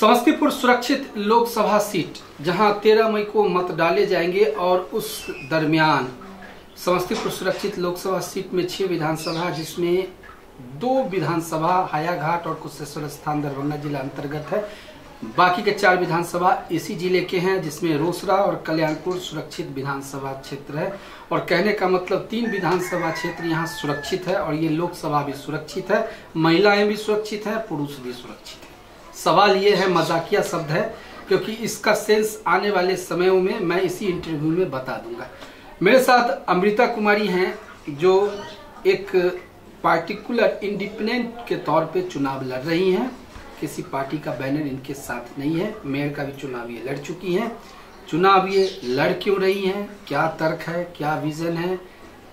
समस्तीपुर सुरक्षित लोकसभा सीट, जहां 13 मई को मत डाले जाएंगे और उस दरमियान समस्तीपुर सुरक्षित लोकसभा सीट में 6 विधानसभा, जिसमें 2 विधानसभा हायाघाट और कुशेश्वर स्थान दरभंगा जिला अंतर्गत है। बाकी के 4 विधानसभा इसी जिले के हैं, जिसमें रोसड़ा और कल्याणपुर सुरक्षित विधानसभा क्षेत्र है। और कहने का मतलब 3 विधानसभा क्षेत्र यहाँ सुरक्षित है और ये लोकसभा भी सुरक्षित है, महिलाएं भी सुरक्षित हैं, पुरुष भी सुरक्षित है। सवाल ये है, मजाकिया शब्द है, क्योंकि इसका सेंस आने वाले समयों में मैं इसी इंटरव्यू में बता दूंगा। मेरे साथ अमृता कुमारी हैं, जो एक पार्टिकुलर इंडिपेंडेंट के तौर पे चुनाव लड़ रही हैं। किसी पार्टी का बैनर इनके साथ नहीं है। मेयर का भी चुनाव ये लड़ चुकी हैं। चुनाव ये लड़ क्यों रही हैं, क्या तर्क है, क्या विजन है,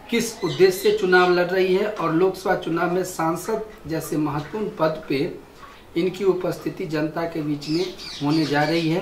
किस उद्देश्य से चुनाव लड़ रही है, और लोकसभा चुनाव में सांसद जैसे महत्वपूर्ण पद पे इनकी उपस्थिति जनता के बीच में होने जा रही है।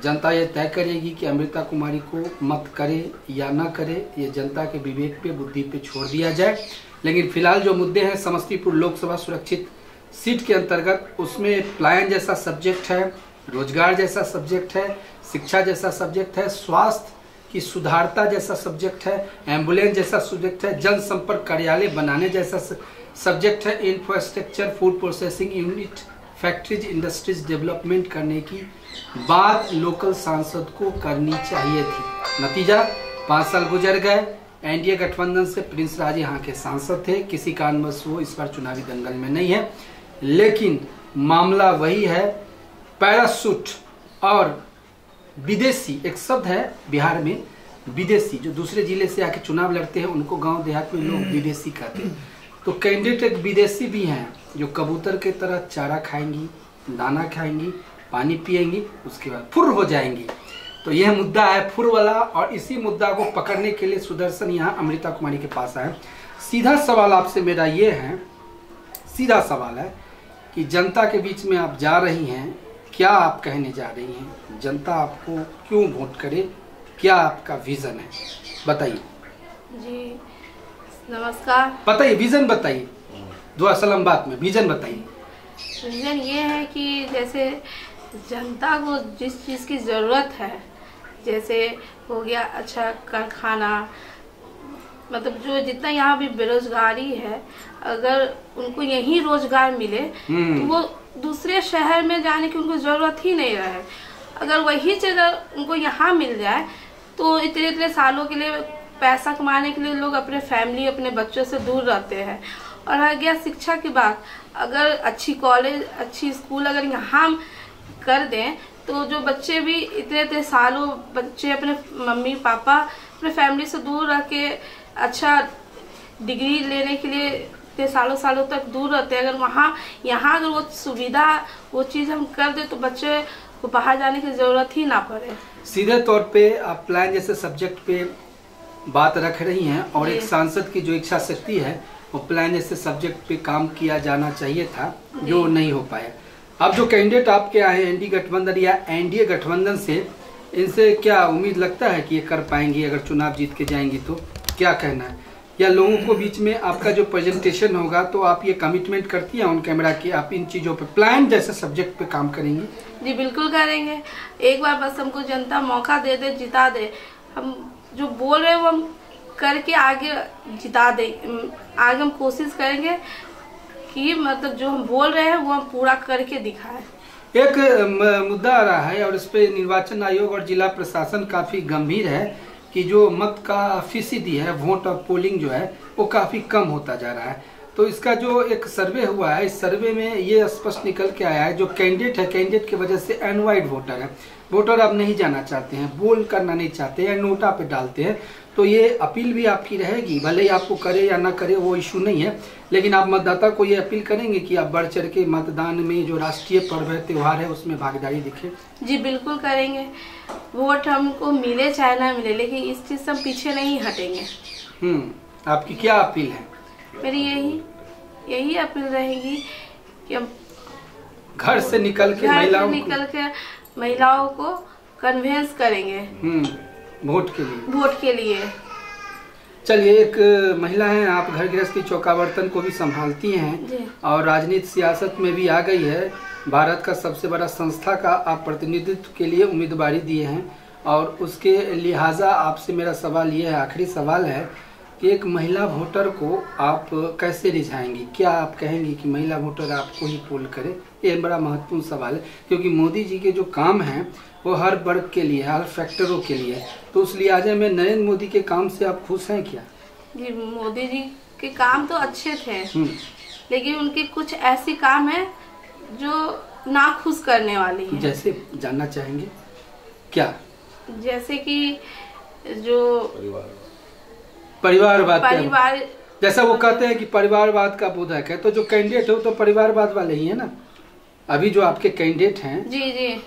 जनता ये तय करेगी कि अमृता कुमारी को मत करे या ना करे, ये जनता के विवेक पे, बुद्धि पे छोड़ दिया जाए। लेकिन फिलहाल जो मुद्दे हैं समस्तीपुर लोकसभा सुरक्षित सीट के अंतर्गत, उसमें पलायन जैसा सब्जेक्ट है, रोजगार जैसा सब्जेक्ट है, शिक्षा जैसा सब्जेक्ट है, स्वास्थ्य की सुधारता जैसा सब्जेक्ट है, एम्बुलेंस जैसा सब्जेक्ट है, जनसंपर्क कार्यालय बनाने जैसा सब्जेक्ट है, infrastructure, food processing unit, factories, industries development करने की बात लोकल सांसद को करनी चाहिए थी। नतीजा 5 साल गुजर गए। एनडीए गठबंधन से प्रिंस राज यहाँ के सांसद थे, किसी कारणवश वो इस बार चुनावी दंगल में नहीं है। लेकिन मामला वही है, पैराशूट और विदेशी, एक शब्द है बिहार में विदेशी, जो दूसरे जिले से आके चुनाव लड़ते हैं उनको गांव देहात में लोग विदेशी कहते हैं। तो कैंडिडेट एक विदेशी भी हैं, जो कबूतर के तरह चारा खाएंगी, दाना खाएंगी, पानी पिएंगी, उसके बाद फुर हो जाएंगी। तो यह मुद्दा है फुर वाला, और इसी मुद्दा को पकड़ने के लिए सुदर्शन यहाँ अमृता कुमारी के पास आए। सीधा सवाल आपसे मेरा ये है, सीधा सवाल है कि जनता के बीच में आप जा रही हैं, क्या आप कहने जा रही हैं, जनता आपको क्यों वोट करे, क्या आपका विजन है, बताइए। जी नमस्कार। बताइए, विजन बताइए, दुआ सलाम बात में विजन बताइए। विजन ये है कि जैसे जनता को जिस चीज़ की ज़रूरत है, जैसे हो गया अच्छा कारखाना, मतलब जो जितना यहाँ भी बेरोजगारी है, अगर उनको यही रोजगार मिले तो वो दूसरे शहर में जाने की उनको ज़रूरत ही नहीं रहे। अगर वही जगह उनको यहाँ मिल जाए तो इतने इतने सालों के लिए पैसा कमाने के लिए लोग अपने फैमिली, अपने बच्चों से दूर रहते हैं। और आ गया शिक्षा की बात, अगर अच्छी कॉलेज, अच्छी स्कूल अगर यहाँ कर दें तो जो बच्चे भी इतने इतने सालों बच्चे अपने मम्मी पापा, अपने फैमिली से दूर रह के अच्छा डिग्री लेने के लिए इतने सालों तक दूर रहते हैं, अगर वहाँ यहाँ अगर वो सुविधा, वो चीज़ हम कर दे तो बच्चे को बाहर जाने की ज़रूरत ही ना पड़े। सीधे तौर पे आप प्लान जैसे सब्जेक्ट पे बात रख रही हैं, और एक सांसद की जो इच्छा शक्ति है वो प्लान जैसे सब्जेक्ट पे काम किया जाना चाहिए था, जो नहीं हो पाया। अब जो कैंडिडेट आपके आए हैं एनडीए गठबंधन या एनडीए गठबंधन से, इनसे क्या उम्मीद लगता है कि ये कर पाएंगी अगर चुनाव जीत के जाएंगी तो? क्या कहना है, या लोगों को बीच में आपका जो प्रेजेंटेशन होगा तो आप ये कमिटमेंट करती हैं ऑन कैमरा कि आप इन चीज़ों पे, प्लान जैसे सब्जेक्ट पे काम करेंगी? जी बिल्कुल करेंगे। एक बार बस हमको जनता मौका दे दे, जिता दे। हम जो बोल रहे हैं वो हम करके आगे जिता दे। आगे हम कोशिश करेंगे कि मतलब जो हम बोल रहे हैं वो हम पूरा करके दिखाएं। एक मुद्दा आ रहा है और इस पे निर्वाचन आयोग और जिला प्रशासन काफी गंभीर है कि जो मत का फीसदी है, वोट और पोलिंग जो है वो काफी कम होता जा रहा है। तो इसका जो एक सर्वे हुआ है, इस सर्वे में ये स्पष्ट निकल के आया है, जो कैंडिडेट है, कैंडिडेट की वजह से अनवाइड वोटर है, वोटर अब नहीं जाना चाहते हैं, बोल करना नहीं चाहते हैं, नोटा पे डालते हैं। तो ये अपील भी आपकी रहेगी, भले ही आपको करे या ना करे वो इशू नहीं है, लेकिन आप मतदाता को ये अपील करेंगे कि आप बढ़ चढ़ के मतदान में, जो राष्ट्रीय पर्व है, त्योहार है, उसमें भागीदारी दिखे? जी बिल्कुल करेंगे। वोट हमको मिले चाहे ना मिले, लेकिन इस चीज से हम पीछे नहीं हटेंगे। आपकी क्या अपील है? मेरी यही अपील रहेगी कि हम घर से निकल के महिलाओं को कन्विंस करेंगे वोट के लिए। चलिए, एक महिला हैं आप, घर गृहस्थी चौका बर्तन को भी संभालती हैं जी। और राजनीति सियासत में भी आ गई है। भारत का सबसे बड़ा संस्था का आप प्रतिनिधित्व के लिए उम्मीदवारी दिए हैं और उसके लिहाजा आपसे मेरा सवाल ये है, आखिरी सवाल है कि एक महिला वोटर को आप कैसे रिझाएंगी? क्या आप कहेंगी कि महिला वोटर आपको ही पोल करे? ये बड़ा महत्वपूर्ण सवाल है, क्योंकि मोदी जी के जो काम हैं वो हर वर्ग के लिए, हर फैक्टरों के लिए। तो उस लिहाजे में नरेंद्र मोदी के काम से आप खुश हैं क्या? जी, मोदी जी के काम तो अच्छे थे, लेकिन उनके कुछ ऐसे काम है जो नाखुश करने वाली है। जैसे जानना चाहेंगे क्या? जैसे कि जो परिवार, जैसा वो कहते हैं कि परिवारवाद का बोधक है, तो जो कैंडिडेट है वो तो परिवारवाद वाले ही है ना। अभी जो आपके कैंडिडेट हैं, जी जी,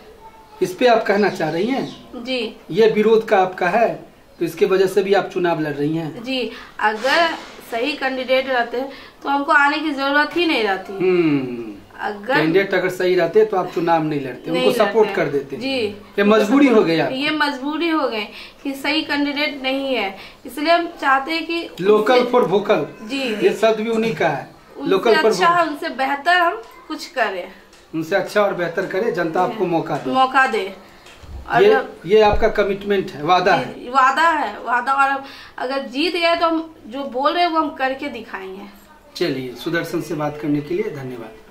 इस पे आप कहना चाह रही हैं? जी, ये विरोध का आपका है, तो इसके वजह से भी आप चुनाव लड़ रही हैं? जी, अगर सही कैंडिडेट रहते तो हमको आने की जरूरत ही नहीं रहती। अगर कैंडिडेट अगर सही रहते तो आप चुनाव नहीं लड़ते, उनको सपोर्ट कर देते। जी, ये मजबूरी हो गई, ये मजबूरी हो गई कि सही कैंडिडेट नहीं है, इसलिए हम चाहते हैं कि लोकल फॉर वोकल, जी, ये शब्द भी उन्हीं का है। लोकल फॉर अच्छा, उनसे बेहतर हम कुछ करें, उनसे अच्छा और बेहतर करे, जनता आपको मौका दे। और ये आपका कमिटमेंट है, वादा है। वादा। और अगर जीत गए तो हम जो बोल रहे हैं वो हम करके दिखाएंगे। चलिए, सुदर्शन से बात करने के लिए धन्यवाद।